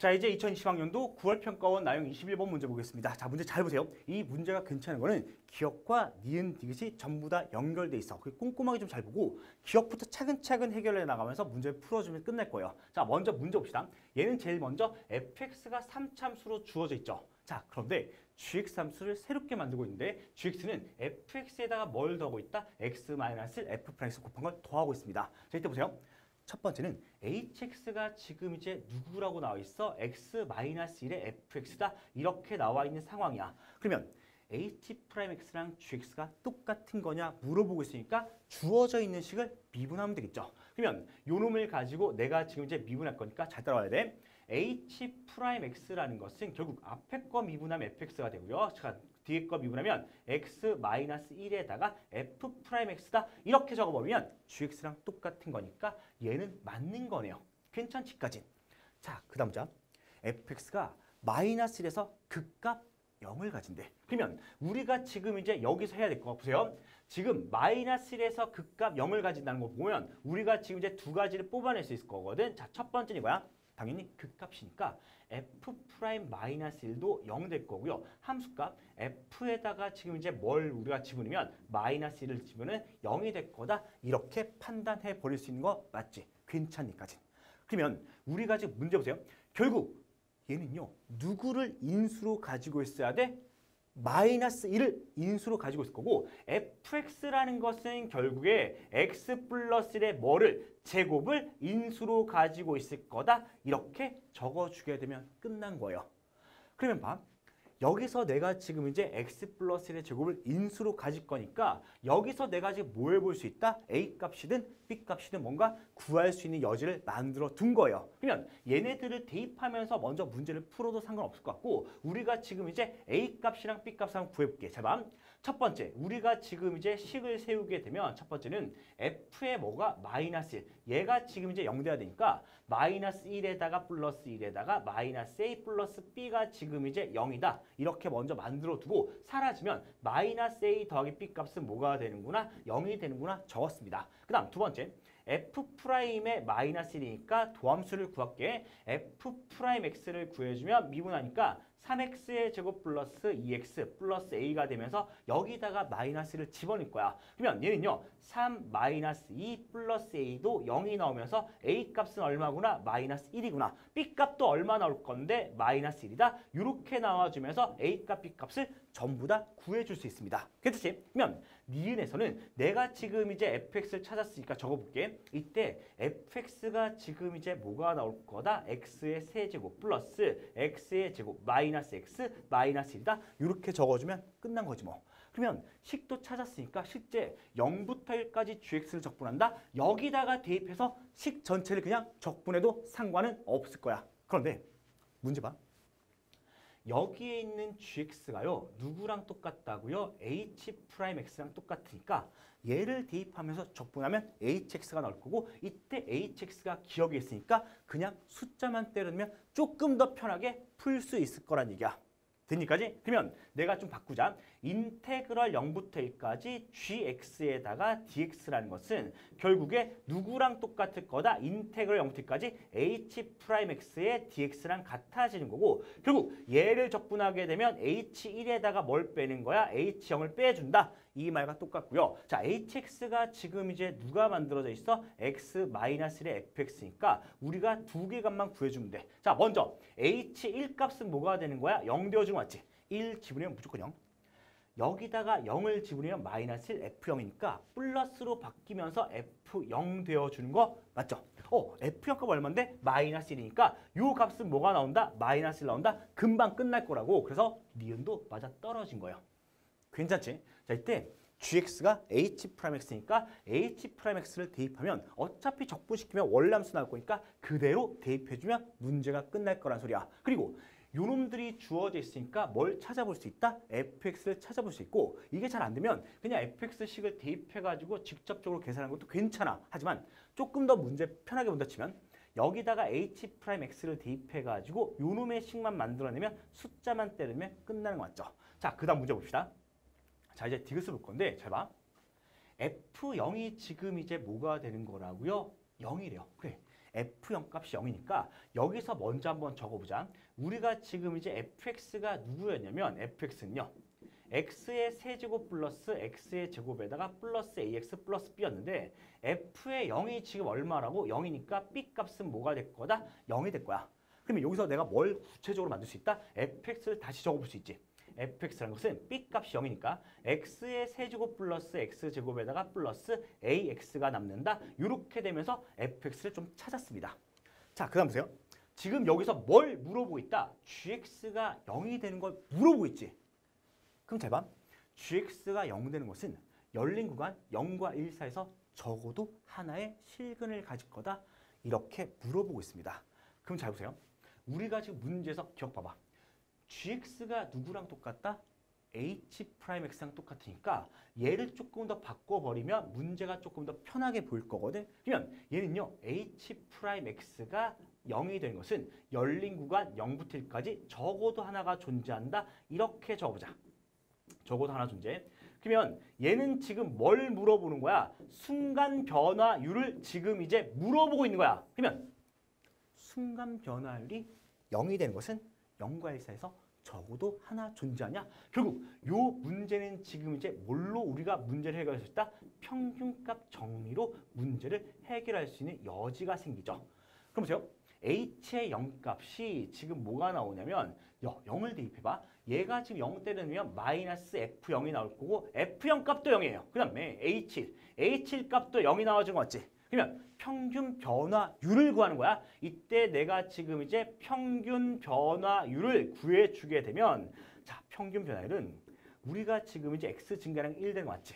자, 이제 2020학년도 9월 평가원 나형 21번 문제 보겠습니다. 자, 문제 잘 보세요. 이 문제가 괜찮은 거는 기억과 니은, 디귿이 전부 다 연결돼 있어. 꼼꼼하게 좀 잘 보고 기억부터 차근차근 해결해 나가면서 문제를 풀어주면 끝날 거예요. 자, 먼저 문제 봅시다. 얘는 제일 먼저 fx가 3참수로 주어져 있죠. 자, 그런데 gx 함수를 새롭게 만들고 있는데 gx는 fx에다가 뭘 더하고 있다? x-f'(x) 곱한 걸 더하고 있습니다. 자, 이때 보세요. 첫 번째는 hx가 지금 이제 누구라고 나와 있어? x-1의 fx다. 이렇게 나와 있는 상황이야. 그러면 h'x랑 gx가 똑같은 거냐 물어보고 있으니까 주어져 있는 식을 미분하면 되겠죠. 그러면 요 놈을 가지고 내가 지금 이제 미분할 거니까 잘 따라와야 돼. h'x라는 것은 결국 앞에 거 미분하면 fx가 되고요. 자, 뒤에 거 미분하면 x-1에다가 f'x다. 이렇게 적어보면 gx랑 똑같은 거니까 얘는 맞는 거네요. 괜찮지까지. 자, 그 다음 자 fx가 -1에서 극값 0을 가진대. 그러면 우리가 지금 이제 여기서 해야 될 거 보세요. 지금 -1에서 극값 0을 가진다는 거 보면 우리가 지금 이제 두 가지를 뽑아낼 수 있을 거거든. 자, 첫 번째는 이거야. 당연히 극값이니까 f'-1도 0 될 거고요. 함수값 f에다가 지금 이제 뭘 우리가 집으면 -1을 집으면 0이 될 거다. 이렇게 판단해 버릴 수 있는 거 맞지? 괜찮니까지. 그러면 우리가 지금 문제 보세요. 결국 얘는요. 누구를 인수로 가지고 있어야 돼? -1을 인수로 가지고 있을 거고 fx라는 것은 결국에 x 플러스 1의 뭐를 제곱을 인수로 가지고 있을 거다. 이렇게 적어주게 되면 끝난 거예요. 그러면 봐. 여기서 내가 지금 이제 x 플러스 1의 제곱을 인수로 가질 거니까 여기서 내가 지금 뭐 해볼 수 있다? a 값이든 b 값이든 뭔가 구할 수 있는 여지를 만들어 둔 거예요. 그러면 얘네들을 대입하면서 먼저 문제를 풀어도 상관없을 것 같고 우리가 지금 이제 a 값이랑 b 값을 한번 구해볼게. 자, 봐. 첫 번째, 우리가 지금 이제 식을 세우게 되면 첫 번째는 f의 뭐가 -1. 얘가 지금 이제 0 돼야 되니까 -1에다가 플러스 1에다가 -a 플러스 b가 지금 이제 0이다. 이렇게 먼저 만들어 두고 사라지면 -a 더하기 b 값은 뭐가 되는구나? 0이 되는구나 적었습니다. 그 다음 두 번째. f'의 -1이니까 도함수를 구할게. f'x를 구해주면 미분하니까 3x의 제곱 플러스 2x 플러스 a가 되면서 여기다가 마이너스를 집어넣을 거야. 그러면 얘는요. 3-2 플러스 a도 0이 나오면서 a 값은 얼마구나? -1이구나. b 값도 얼마 나올 건데 -1이다. 이렇게 나와주면서 a 값, b 값을 전부 다 구해줄 수 있습니다. 괜찮지? 그러면 니은에서는 내가 지금 이제 fx를 찾았으니까 적어볼게. 이때 fx가 지금 이제 뭐가 나올 거다? x의 세제곱 플러스 x의 제곱 -x -1이다. 이렇게 적어주면 끝난 거지 뭐. 그러면 식도 찾았으니까 실제 0부터 1까지 gx를 적분한다. 여기다가 대입해서 식 전체를 그냥 적분해도 상관은 없을 거야. 그런데 문제 봐. 여기에 있는 gx가요. 누구랑 똑같다고요? h'x랑 똑같으니까 얘를 대입하면서 적분하면 hx가 나올 거고 이때 hx가 기억에 있으니까 그냥 숫자만 때려넣으면 조금 더 편하게 풀 수 있을 거란 얘기야. 되니까지? 그러면 내가 좀 바꾸자. 인테그럴 0부터 1까지 gx에다가 dx라는 것은 결국에 누구랑 똑같을 거다? 인테그럴 0부터 1까지 h'x의 dx랑 같아지는 거고 결국 얘를 적분하게 되면 h1에다가 뭘 빼는 거야? h0을 빼준다. 이 말과 똑같고요. 자, hx가 지금 이제 누가 만들어져 있어? x-1의 fx니까 우리가 두 개 값만 구해주면 돼. 자, 먼저 h1 값은 뭐가 되는 거야? 0 되어주는 거 맞지? 1 집으면 무조건 0. 여기다가 0을 집으면 -1 f0이니까 플러스로 바뀌면서 f0 되어주는 거 맞죠? f0 값 얼마인데? -1이니까 요 값은 뭐가 나온다? -1 나온다? 금방 끝날 거라고. 그래서 니은도 맞아 떨어진 거예요. 괜찮지? 자, 이때 gx가 h'x니까 h'x를 대입하면 어차피 적분시키면 월남수 나올 거니까 그대로 대입해주면 문제가 끝날 거란 소리야. 그리고 요놈들이 주어져 있으니까 뭘 찾아볼 수 있다? fx를 찾아볼 수 있고 이게 잘 안 되면 그냥 fx식을 대입해가지고 직접적으로 계산하는 것도 괜찮아. 하지만 조금 더 문제 편하게 본다 치면 여기다가 h'x를 대입해가지고 요놈의 식만 만들어내면 숫자만 때리면 끝나는 거 맞죠? 자, 그 다음 문제 봅시다. 자, 이제 디귿을 볼 건데 잘 봐. f0이 지금 이제 뭐가 되는 거라고요? 0이래요. 그래. F0 값이 0이니까 여기서 먼저 한번 적어보자. 우리가 지금 이제 fx가 누구였냐면 fx는요. x의 세제곱 플러스 x의 제곱에다가 플러스 ax 플러스 b였는데 f의 0이 지금 얼마라고? 0이니까 b 값은 뭐가 될 거다? 0이 될 거야. 그러면 여기서 내가 뭘 구체적으로 만들 수 있다? fx를 다시 적어볼 수 있지. fx라는 것은 b 값이 0이니까 x의 세제곱 플러스 x제곱에다가 플러스 ax가 남는다. 이렇게 되면서 fx를 좀 찾았습니다. 자, 그 다음 보세요. 지금 여기서 뭘 물어보고 있다? gx가 0이 되는 걸 물어보고 있지. 그럼 잘 봐. gx가 0 되는 것은 열린 구간 0과 1 사이에서 적어도 하나의 실근을 가질 거다. 이렇게 물어보고 있습니다. 그럼 잘 보세요. 우리가 지금 문제에서 기억 봐봐. gx가 누구랑 똑같다? h'x랑 똑같으니까 얘를 조금 더 바꿔버리면 문제가 조금 더 편하게 보일 거거든. 그러면 얘는요. h'x가 0이 되는 것은 열린 구간 0부터 1까지 적어도 하나가 존재한다. 이렇게 적어보자. 적어도 하나 존재. 그러면 얘는 지금 뭘 물어보는 거야? 순간 변화율을 지금 이제 물어보고 있는 거야. 그러면 순간 변화율이 0이 되는 것은 0과 1 사이에서 적어도 하나 존재하냐? 결국 요 문제는 지금 이제 뭘로 우리가 문제를 해결할 수 있다? 평균값 정리로 문제를 해결할 수 있는 여지가 생기죠. 그럼 보세요. h의 0값이 지금 뭐가 나오냐면 0을 대입해봐. 얘가 지금 0대를 넣으면 마이너스 f0이 나올 거고 f0 값도 0이에요. 그 다음에 h1 값도 0이 나와준 거 맞지? 그러면 평균 변화율을 구하는 거야. 이때 내가 지금 이제 평균 변화율을 구해주게 되면 자, 평균 변화율은 우리가 지금 이제 x 증가량 1 되는 거 맞지?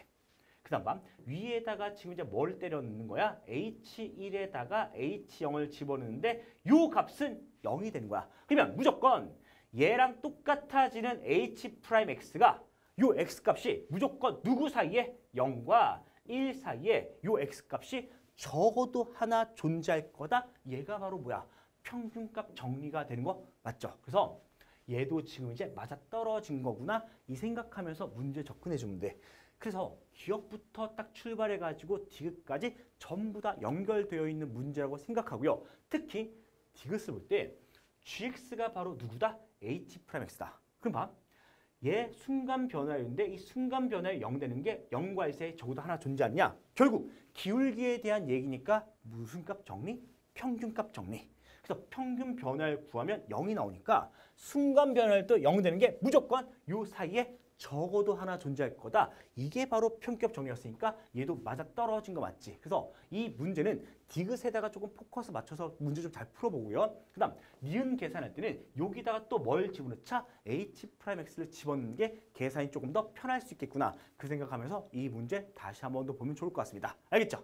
그 다음 위에다가 지금 이제 뭘 때려 넣는 거야? h1에다가 h0을 집어넣는데 요 값은 0이 되는 거야. 그러면 무조건 얘랑 똑같아지는 h'x가 요 x값이 무조건 누구 사이에? 0과 1 사이에 요 x값이 적어도 하나 존재할 거다. 얘가 바로 뭐야? 평균값 정리가 되는 거 맞죠? 그래서 얘도 지금 이제 맞아떨어진 거구나. 이 생각하면서 문제 접근해 주면 돼. 그래서 기억부터 딱 출발해가지고 디귿까지 전부 다 연결되어 있는 문제라고 생각하고요. 특히 디귿을 볼 때 gx가 바로 누구다? h'x다. 그럼 봐. 얘 순간 변화율인데 이 순간 변화율 0 되는 게 0과 1 사이에 적어도 하나 존재하느냐? 결국 기울기에 대한 얘기니까 무슨 값 정리? 평균값 정리. 그래서 평균 변화율 구하면 0이 나오니까 순간 변화율도 0 되는 게 무조건 요 사이에 적어도 하나 존재할 거다. 이게 바로 평균값 정리였으니까 얘도 맞아떨어진 거 맞지? 그래서 이 문제는 디귿에다가 조금 포커스 맞춰서 문제 좀 잘 풀어보고요. 그 다음 니은 계산할 때는 여기다가 또 뭘 집어넣자? h'x를 집어넣는 게 계산이 조금 더 편할 수 있겠구나. 그 생각하면서 이 문제 다시 한 번 더 보면 좋을 것 같습니다. 알겠죠?